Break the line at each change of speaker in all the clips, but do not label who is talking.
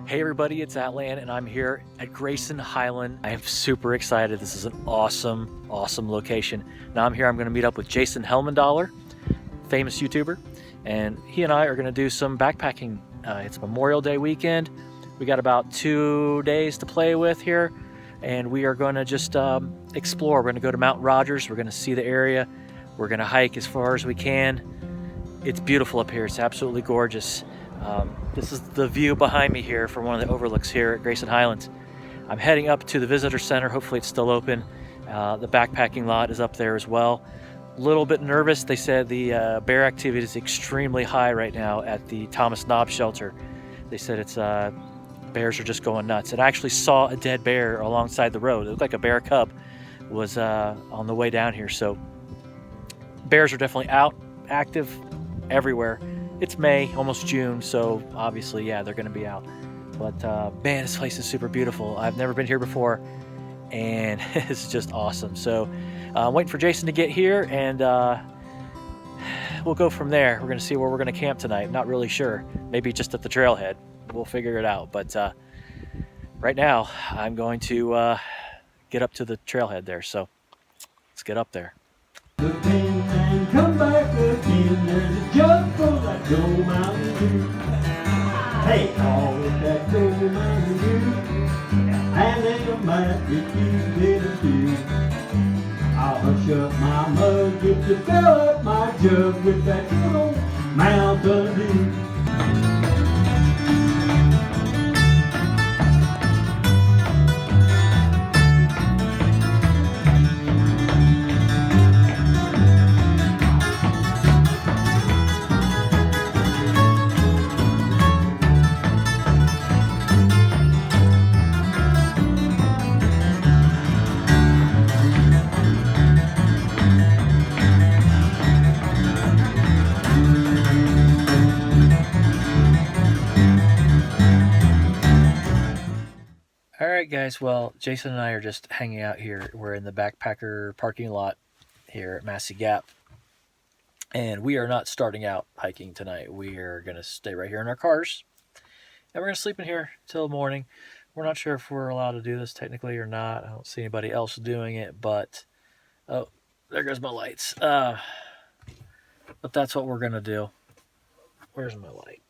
Hey everybody, it's Atlan and I'm here at Grayson Highland. I am super excited. This is an awesome location. Now I'm here, I'm gonna meet up with Jason Helmandollar, famous YouTuber, and he and I are gonna do some backpacking. It's Memorial Day weekend. We got about 2 days to play with here, and we are gonna just explore. We're gonna go to Mount Rogers, we're gonna see the area, we're gonna hike as far as we can. It's beautiful up here, it's absolutely gorgeous. This is the view behind me here from one of the overlooks here at Grayson Highlands. I'm heading up to the visitor center. Hopefully it's still open. The backpacking lot is up there as well. A little bit nervous. They said the bear activity is extremely high right now at the Thomas Knob shelter. They said it's bears are just going nuts. And I actually saw a dead bear alongside the road. It looked like a bear cub was on the way down here. So bears are definitely out, active everywhere. It's May, almost June, so obviously, yeah, they're going to be out. But man, this place is super beautiful. I've never been here before, and it's just awesome. So I'm waiting for Jason to get here, and we'll go from there. We're going to see where we're going to camp tonight. Not really sure. Maybe just at the trailhead. We'll figure it out. But right now, I'm going to get up to the trailhead there. So let's get up there.
Come back again, there's a jug full of Joe Mountain Dew. Hey, all of that Joe Mountain Dew, and then a might get you better too. I'll hush up my mug, get to fill up my jug with that good old Mountain Dew.
Alright guys, well, Jason and I are just hanging out here. We're in the backpacker parking lot here at Massey Gap. And we are not starting out hiking tonight. We are going to stay right here in our cars. And we're going to sleep in here till morning. We're not sure if we're allowed to do this technically or not. I don't see anybody else doing it, but... Oh, there goes my lights. But that's what we're going to do. Where's my light?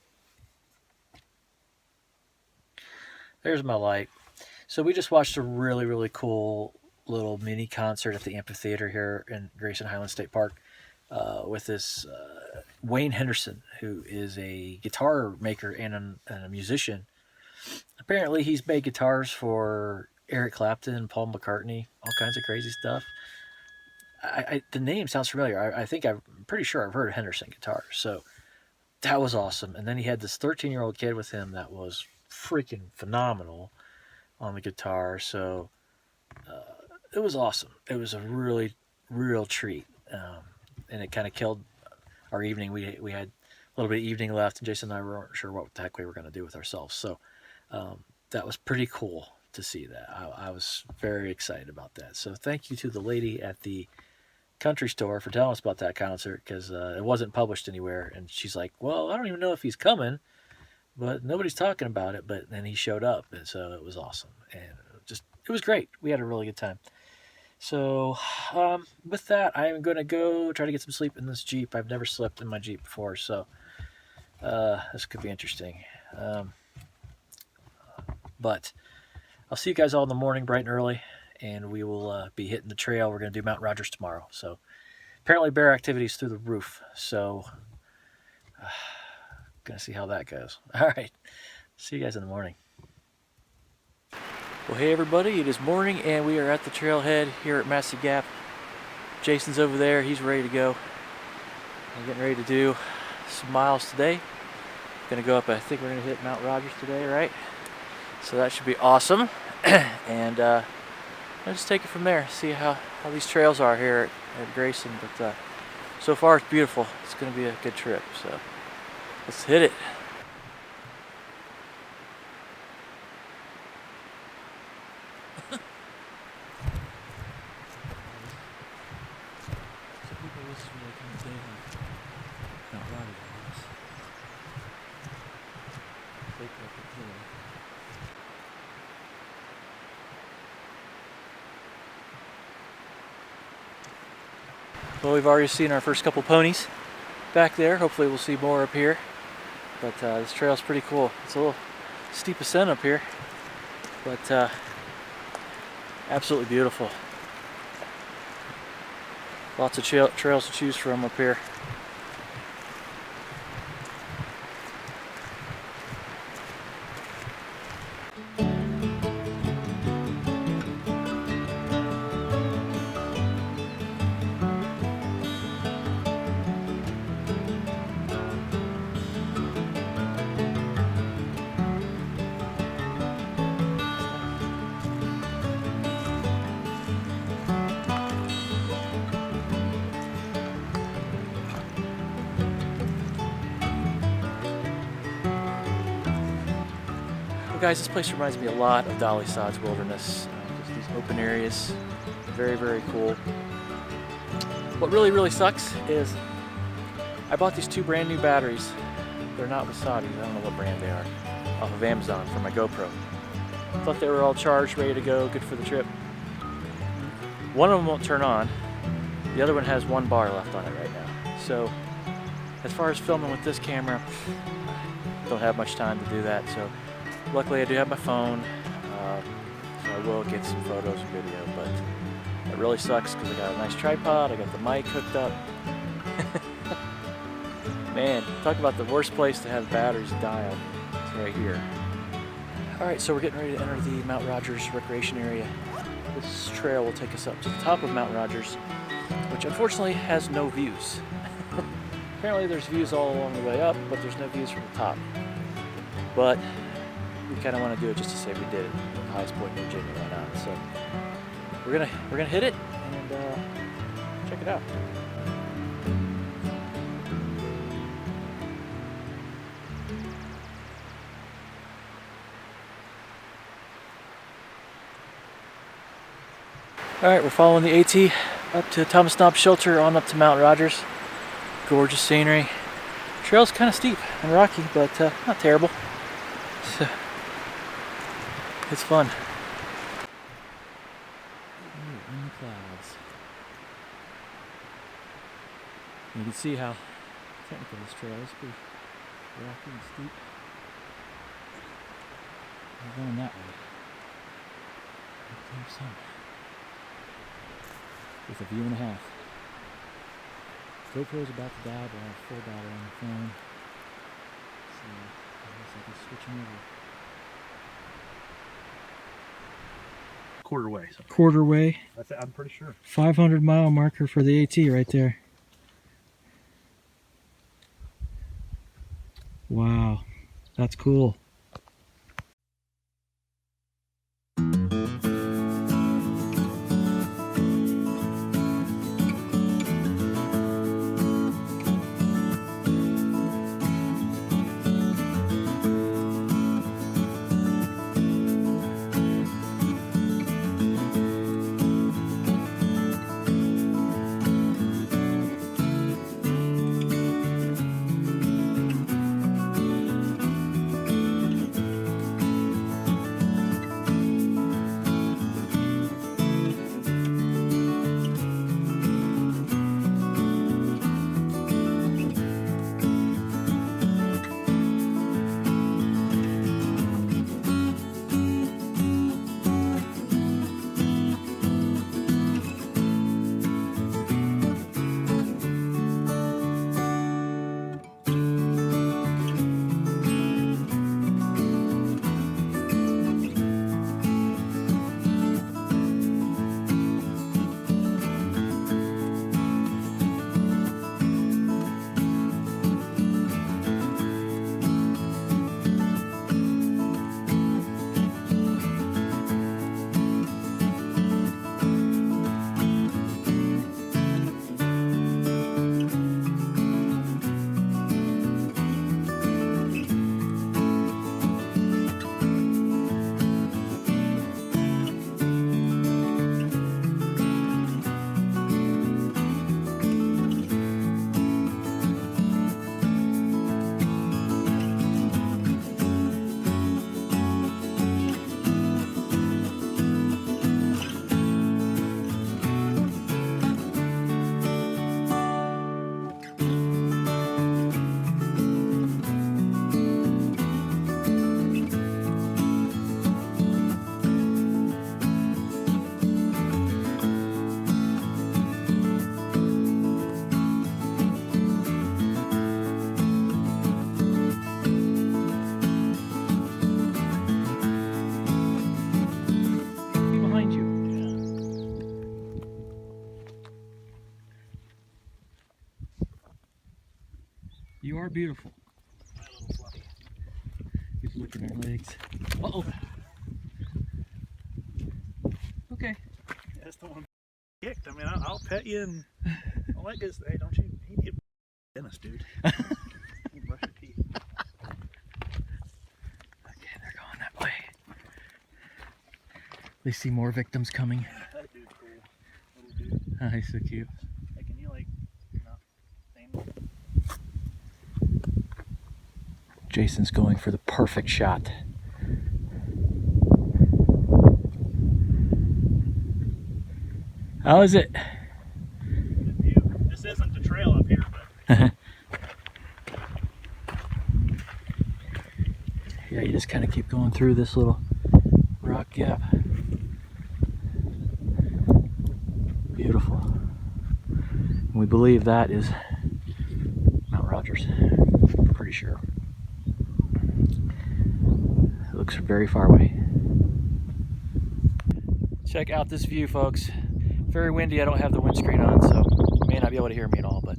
There's my light. So we just watched a really cool little mini concert at the amphitheater here in Grayson Highlands State Park with this Wayne Henderson, who is a guitar maker and a musician. Apparently he's made guitars for Eric Clapton, Paul McCartney, all kinds of crazy stuff. The name sounds familiar. I'm pretty sure I've heard of Henderson guitars. So that was awesome. And then he had this 13-year-old kid with him that was freaking phenomenal on the guitar. So it was awesome. It was a real treat, and it kind of killed our evening. We had a little bit of evening left, and Jason and I weren't sure what the heck we were going to do with ourselves. So that was pretty cool to see that. I was very excited about that. So thank you to the lady at the country store for telling us about that concert, because it wasn't published anywhere. And she's like, well, I don't even know if he's coming, but nobody's talking about it. But then he showed up, and so it was awesome. And it was great. We had a really good time. So with that, I'm going to go try to get some sleep in this Jeep. I've never slept in my Jeep before, so this could be interesting. But I'll see you guys all in the morning, bright and early, and we will be hitting the trail. We're going to do Mount Rogers tomorrow. So apparently bear activity is through the roof, so... Gonna see how that goes. All right, see you guys in the morning. Well, hey everybody, it is morning and we are at the trailhead here at Massey Gap. Jason's over there, he's ready to go. I'm getting ready to do some miles today. Gonna go up, I think we're gonna hit Mount Rogers today, right? So that should be awesome. And I'll just take it from there, see how these trails are here at Grayson. But so far it's beautiful. It's gonna be a good trip, so let's hit it. Well, we've already seen our first couple ponies back there. Hopefully we'll see more up here. But this trail's pretty cool. It's a little steep ascent up here, but absolutely beautiful. Lots of trails to choose from up here. Well, guys, this place reminds me a lot of Dolly Sod's Wilderness. Just these open areas, very, very cool. What really sucks is I bought these 2 brand new batteries. They're not Wasabi, I don't know what brand they are, off of Amazon for my GoPro. Thought they were all charged, ready to go, good for the trip. One of them won't turn on. The other one has 1 bar left on it right now. So as far as filming with this camera, don't have much time to do that. So luckily I do have my phone, so I will get some photos and video, but it really sucks because I got a nice tripod, I got the mic hooked up. Man, talk about the worst place to have batteries die on. It's right here. Alright, so we're getting ready to enter the Mount Rogers recreation area. This trail will take us up to the top of Mount Rogers, which unfortunately has no views. Apparently there's views all along the way up, but there's no views from the top. But we kind of want to do it just to say we did it. The highest point in Virginia, why not? So we're gonna hit it and check it out. All right, we're following the AT up to Thomas Knob Shelter on up to Mount Rogers. Gorgeous scenery. Trail's kind of steep and rocky, but not terrible. So, it's fun. Ooh, in the clouds. You can see how technical this trail is. Pretty rocky and steep. We're going that way. Up there some. With a view and a half. GoPro's about to die, but I have full battery on the phone. So I guess I can switch them over.
Quarter way. So.
Quarter way.
That's it, I'm pretty sure.
500-mile marker for the AT right there. Wow, that's cool. You are beautiful.
My little fluffy.
He's looking at her legs. Uh-oh. Okay.
That's the one kicked. I mean, I'll pet you and all that good stuff. Hey, don't you need to get dentist, dude. Brush your teeth.
Okay, they're going that way. They see more victims coming.
That dude's cool. Little dude.
Oh, he's so cute.
Hey, can you, like, not name
Jason's going for the perfect shot. How is it?
Good view. This isn't the trail up here, but
Yeah, you just kind of keep going through this little rock gap. Beautiful. And we believe that is Mount Rogers. Pretty sure. It looks very far away. Check out this view, folks. Very windy. I don't have the windscreen on, so you may not be able to hear me at all, but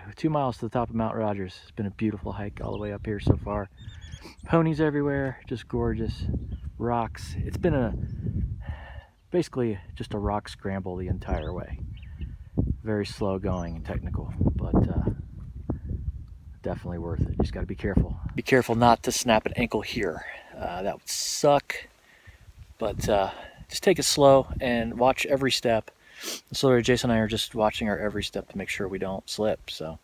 that 2 miles to the top of Mount Rogers. It's been a beautiful hike all the way up here so far. Ponies everywhere, just gorgeous. Rocks. It's been basically just a rock scramble the entire way. Very slow going and technical, but definitely worth it. Just got to be careful. Be careful not to snap an ankle here. That would suck, but just take it slow and watch every step. So Jason and I are just watching our every step to make sure we don't slip. So.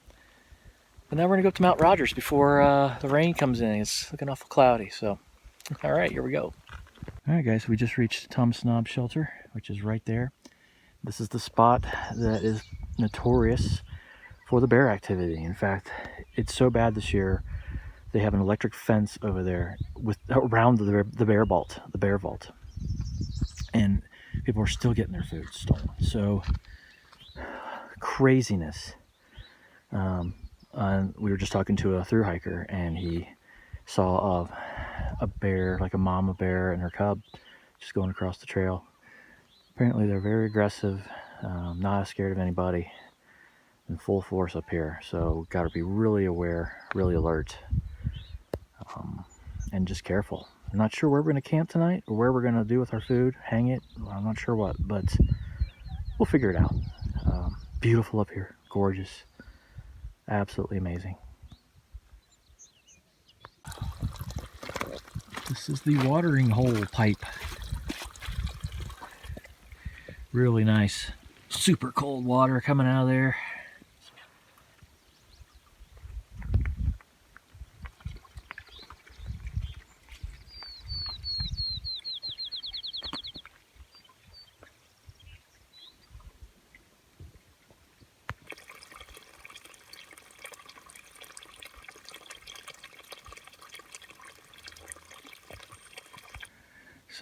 But now we're gonna go up to Mount Rogers before the rain comes in. It's looking awful cloudy, so. All right, here we go. All right, guys, we just reached Tom Snob's shelter, which is right there. This is the spot that is notorious for the bear activity. In fact, it's so bad this year, they have an electric fence over there around the bear vault. And people are still getting their food stolen. So, craziness. We were just talking to a thru-hiker, and he saw a bear, like a mama bear and her cub, just going across the trail. Apparently they're very aggressive, not scared of anybody, in full force up here. So we've got to be really aware, really alert, and just careful. I'm not sure where we're going to camp tonight or where we're going to do with our food, hang it, I'm not sure what, but we'll figure it out. Beautiful up here, gorgeous. Absolutely amazing. This is the watering hole pipe. Really nice. Super cold water coming out of there.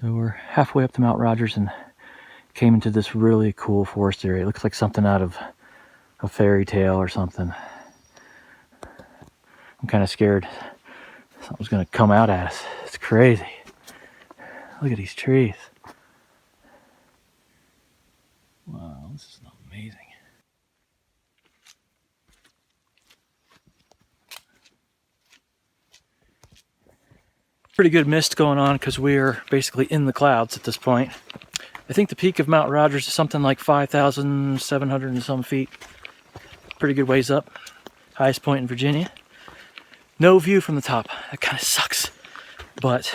So we're halfway up to Mount Rogers and came into this really cool forest area. It looks like something out of a fairy tale or something. I'm kind of scared something's gonna come out at us. It's crazy. Look at these trees. Wow, this is amazing. Pretty good mist going on because we're basically in the clouds at this point. I think the peak of Mount Rogers is something like 5,700 and some feet. Pretty good ways up. Highest point in Virginia. No view from the top. That kind of sucks. But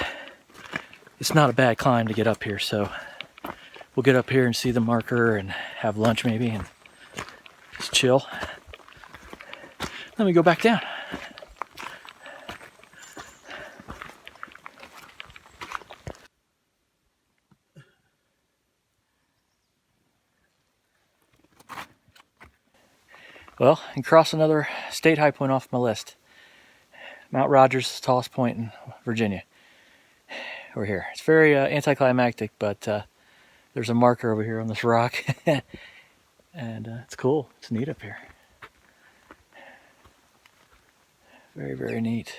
it's not a bad climb to get up here. So we'll get up here and see the marker and have lunch maybe and just chill. Then we go back down. Well, and cross another state high point off my list. Mount Rogers, tallest point in Virginia. We're here. It's very anticlimactic, but There's a marker over here on this rock. And it's cool. It's neat up here. Very, very neat.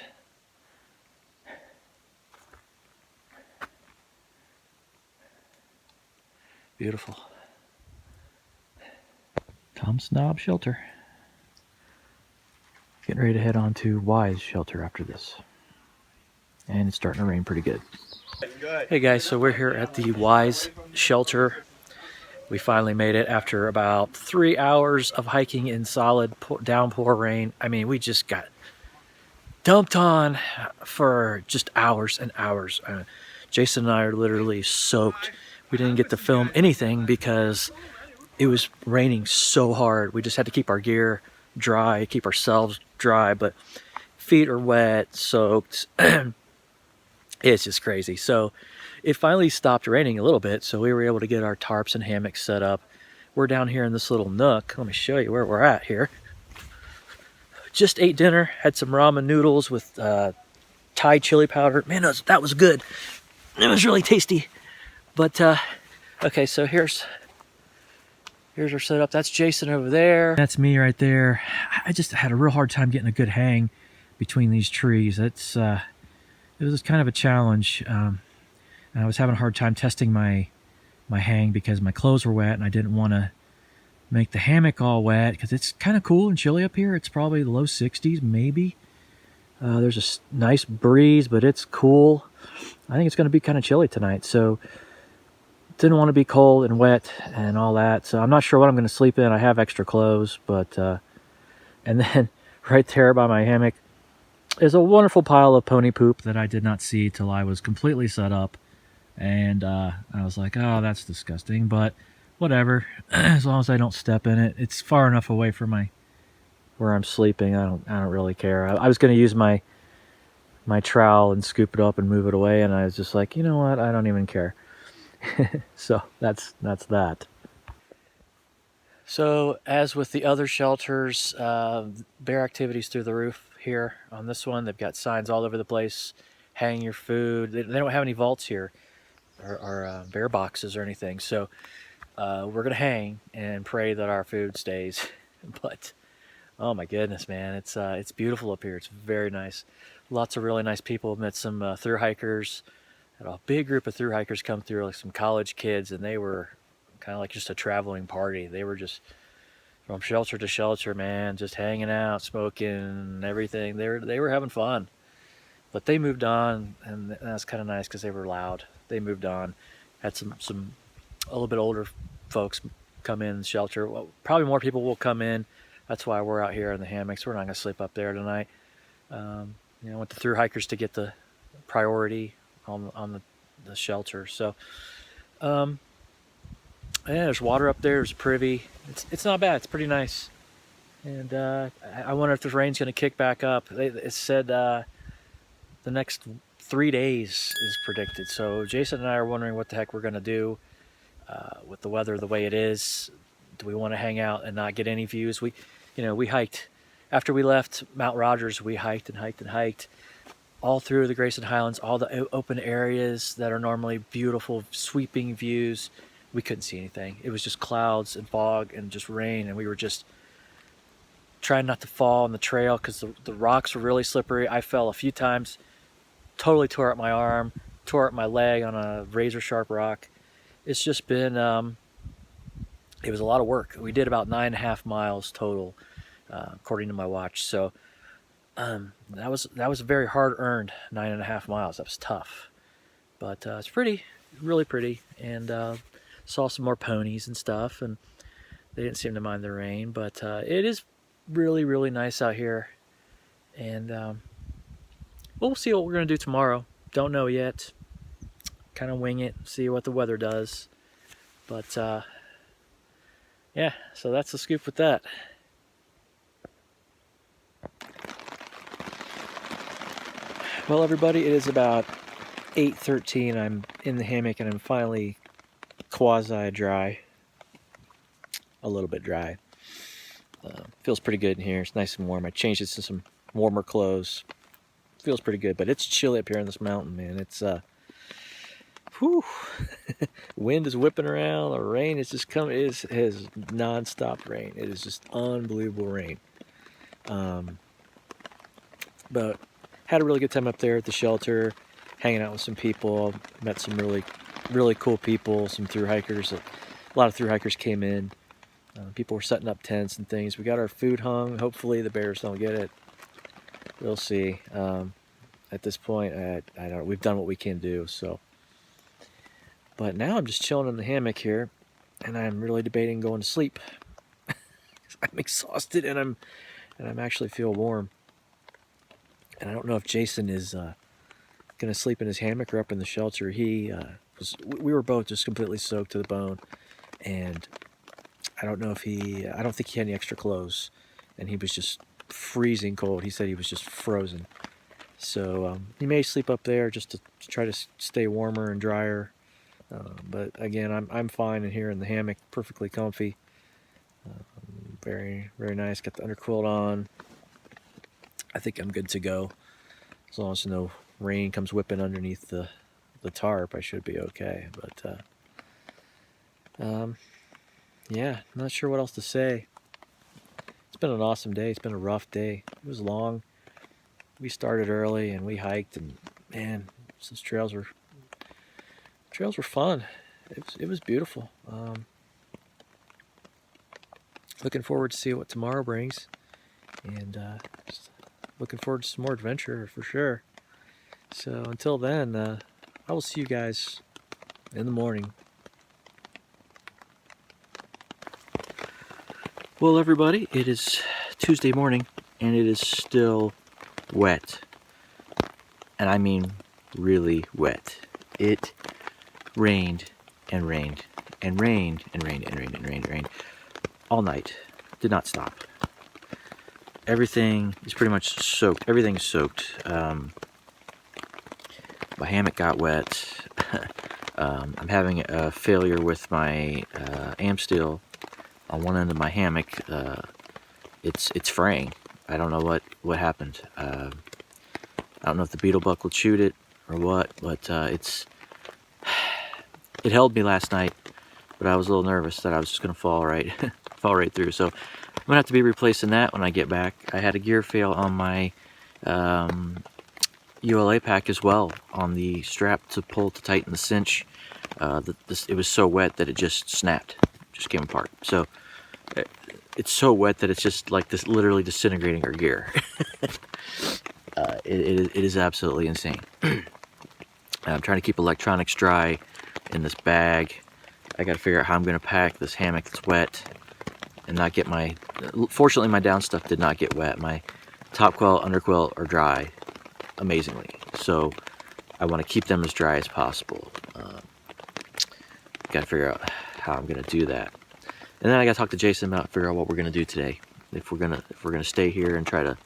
Beautiful. Tom Snob Shelter. Getting ready to head on to Wise Shelter after this. And it's starting to rain pretty good. Hey guys, so we're here at the Wise Shelter. We finally made it after about 3 hours of hiking in solid downpour rain. I mean, we just got dumped on for just hours and hours. Jason and I are literally soaked. We didn't get to film anything because it was raining so hard. We just had to keep our gear dry, keep ourselves dry, but feet are wet, soaked. It's just crazy. So it finally stopped raining a little bit, so we were able to get our tarps and hammocks set up. We're down here in this little nook. Let me show you where we're at here. Just ate dinner, had some ramen noodles with Thai chili powder. Man, that was good. It was really tasty. But okay, so here's our setup. That's Jason over there. That's me right there. I just had a real hard time getting a good hang between these trees. It was kind of a challenge. And I was having a hard time testing my hang because my clothes were wet and I didn't want to make the hammock all wet because it's kind of cool and chilly up here. It's probably low 60s maybe. There's a nice breeze, but it's cool. I think it's going to be kind of chilly tonight, so didn't want to be cold and wet and all that. So I'm not sure what I'm going to sleep in. I have extra clothes, but and then right there by my hammock is a wonderful pile of pony poop that I did not see till I was completely set up. And I was like, oh, that's disgusting, but whatever. As long as I don't step in it. It's far enough away from where I'm sleeping. I don't really care. I was going to use my trowel and scoop it up and move it away, and I was just like, you know what? I don't even care. So that's that. So as with the other shelters, bear activities through the roof here on this one. They've got signs all over the place. Hang your food. They don't have any vaults here or bear boxes or anything. So we're gonna hang and pray that our food stays. But oh my goodness, man, it's beautiful up here. It's very nice. Lots of really nice people. Met some thru-hikers. Had a big group of thru-hikers come through, like some college kids, and they were kind of like just a traveling party. They were just from shelter to shelter, man, just hanging out, smoking, everything. They were having fun. But they moved on, and that's kind of nice because they were loud. They moved on. Had some a little bit older folks come in the shelter. Well, probably more people will come in. That's why we're out here in the hammocks. We're not going to sleep up there tonight. You know, went to thru-hikers to get the priority on the shelter. So, yeah, there's water up there. There's privy. It's not bad. It's pretty nice. And I wonder if the rain's going to kick back up. It said the next 3 days is predicted. So Jason and I are wondering what the heck we're going to do with the weather the way it is. Do we want to hang out and not get any views? We hiked. After we left Mount Rogers, we hiked and hiked and hiked all through the Grayson Highlands, all the open areas that are normally beautiful, sweeping views. We couldn't see anything. It was just clouds and fog and just rain, and we were just trying not to fall on the trail because the rocks were really slippery. I fell a few times, totally tore up my arm, tore up my leg on a razor sharp rock. It's just been, it was a lot of work. We did about 9.5 miles total, according to my watch. So that was a very hard-earned 9.5 miles. That was tough, but it's pretty, really pretty. And saw some more ponies and stuff, and they didn't seem to mind the rain. But it is really, really nice out here, and we'll see what we're gonna do tomorrow. Don't know yet. Kind of wing it, see what the weather does. But yeah, so that's the scoop with that. Well, everybody, it is about 8:13. I'm in the hammock and I'm finally quasi-dry. A little bit dry. Feels pretty good in here. It's nice and warm. I changed it to some warmer clothes. Feels pretty good, but it's chilly up here on this mountain, man. It's Whew. Wind is whipping around. The rain is just coming. It has non-stop rain. It is just unbelievable rain. But had a really good time up there at the shelter, hanging out with some people. Met some really cool people, some thru-hikers. A lot of thru-hikers came in. People were setting up tents and things. We got our food hung. Hopefully the bears don't get it. We'll see. At this point, I don't know. We've done what we can do. So, but now I'm just chilling in the hammock here, and I'm really debating going to sleep. I'm exhausted, and I'm actually feel warm. And I don't know if Jason is gonna sleep in his hammock or up in the shelter. We were both just completely soaked to the bone, and I don't think he had any extra clothes, and he was just freezing cold. He said he was just frozen. So he may sleep up there just to try to stay warmer and drier. But again, I'm fine in here in the hammock, perfectly comfy. Very, very nice. Got the underquilt on. I think I'm good to go. As long as no rain comes whipping underneath the tarp, I should be okay. But yeah, not sure what else to say. It's been an awesome day. It's been a rough day. It was long. We started early and we hiked, and man, those trails were fun. It was beautiful. Looking forward to see what tomorrow brings, and just looking forward to some more adventure for sure. So until then, I will see you guys in the morning. Well, everybody, it is Tuesday morning, and it is still wet. And I mean really wet. It rained and rained and rained and rained and rained and rained and rained all night. Did not stop. Everything is pretty much soaked. Everything's soaked. My hammock got wet. I'm having a failure with my amp steel on one end of my hammock. It's fraying. I don't know what happened. I don't know if the beetle buckle chewed it or what, but it held me last night, but I was a little nervous that I was just gonna fall right through. So I'm gonna have to be replacing that when I get back. I had a gear fail on my ULA pack as well, on the strap to pull to tighten the cinch. It was so wet that it just snapped, just came apart. So it's so wet that it's just like this, literally disintegrating our gear. It is absolutely insane. I'm trying to keep electronics dry in this bag. I got to figure out how I'm going to pack this hammock that's wet and not get my... Fortunately, my down stuff did not get wet. My top quilt, under quilt are dry amazingly. So I want to keep them as dry as possible. Got to figure out how I'm going to do that. And then I got to talk to Jason about figure out what we're going to do today. If we're gonna stay here and try to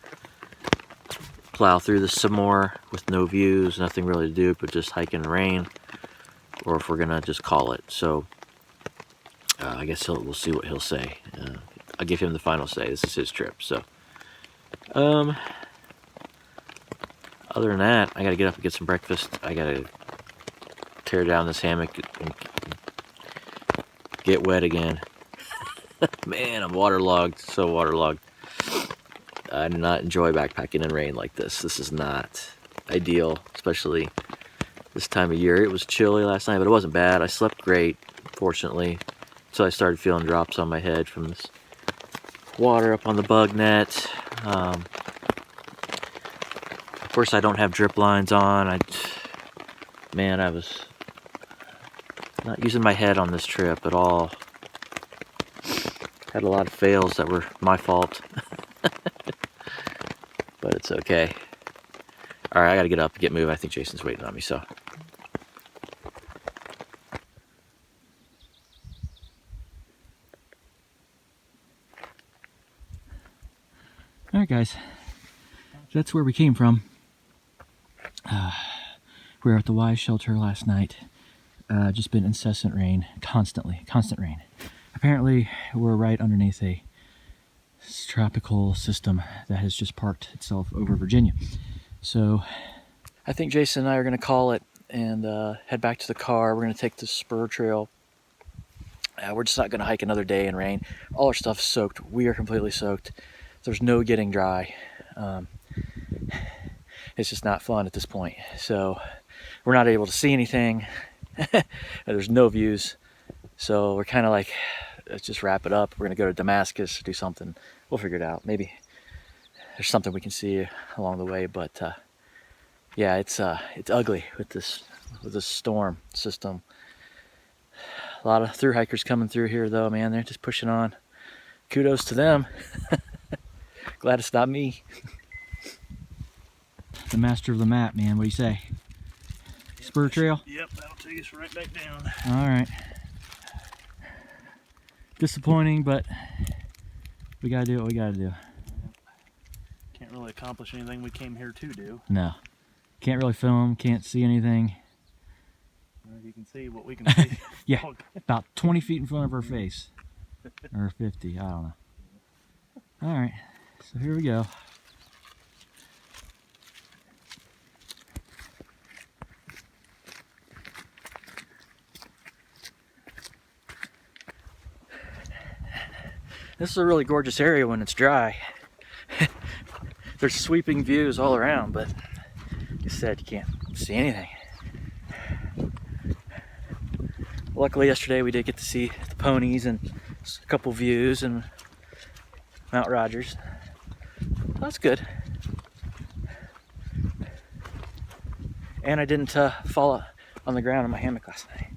plow through this some more with no views, nothing really to do but just hike in the rain, or if we're gonna just call it. So I guess we'll see what he'll say. I'll give him the final say. This is his trip. So other than that, I gotta get up and get some breakfast. I gotta tear down this hammock and get wet again. Man, I'm waterlogged, so waterlogged. I do not enjoy backpacking in rain like this. This is not ideal, especially this time of year. It was chilly last night, but it wasn't bad. I slept great, fortunately, until I started feeling drops on my head from this water up on the bug net. Of course, I don't have drip lines on. I was not using my head on this trip at all. Had a lot of fails that were my fault. But it's okay. Alright, I gotta get up and get moving. I think Jason's waiting on me, so. Alright guys, that's where we came from. We were at the Y shelter last night. Just been incessant rain, constant rain. Apparently, we're right underneath a tropical system that has just parked itself over Virginia. So, I think Jason and I are going to call it and head back to the car. We're gonna take the Spur Trail. We're just not gonna hike another day in rain. All our stuff's soaked. We are completely soaked. There's no getting dry. It's just not fun at this point. So we're not able to see anything. There's no views. So we're kind of like, let's just wrap it up. We're gonna go to Damascus, do something. We'll figure it out. Maybe there's something we can see along the way, but yeah, it's ugly with this storm system. A lot of thru hikers coming through here though, man. They're just pushing on. Kudos to them. Glad it's not me. The master of the map, man. What do you say? Spur Trail?
Yep, that'll take us right back down.
All right. Disappointing, but we gotta do what we gotta do.
Can't really accomplish anything we came here to do.
No. Can't really film, can't see anything.
Well, you can see what we can see.
Yeah, about 20 feet in front of our face. Or 50, I don't know. All right, so here we go. This is a really gorgeous area when it's dry. There's sweeping views all around, but like I said, you can't see anything. Luckily yesterday we did get to see the Ponies and a couple views and Mount Rogers. That's good. And I didn't fall on the ground in my hammock last night.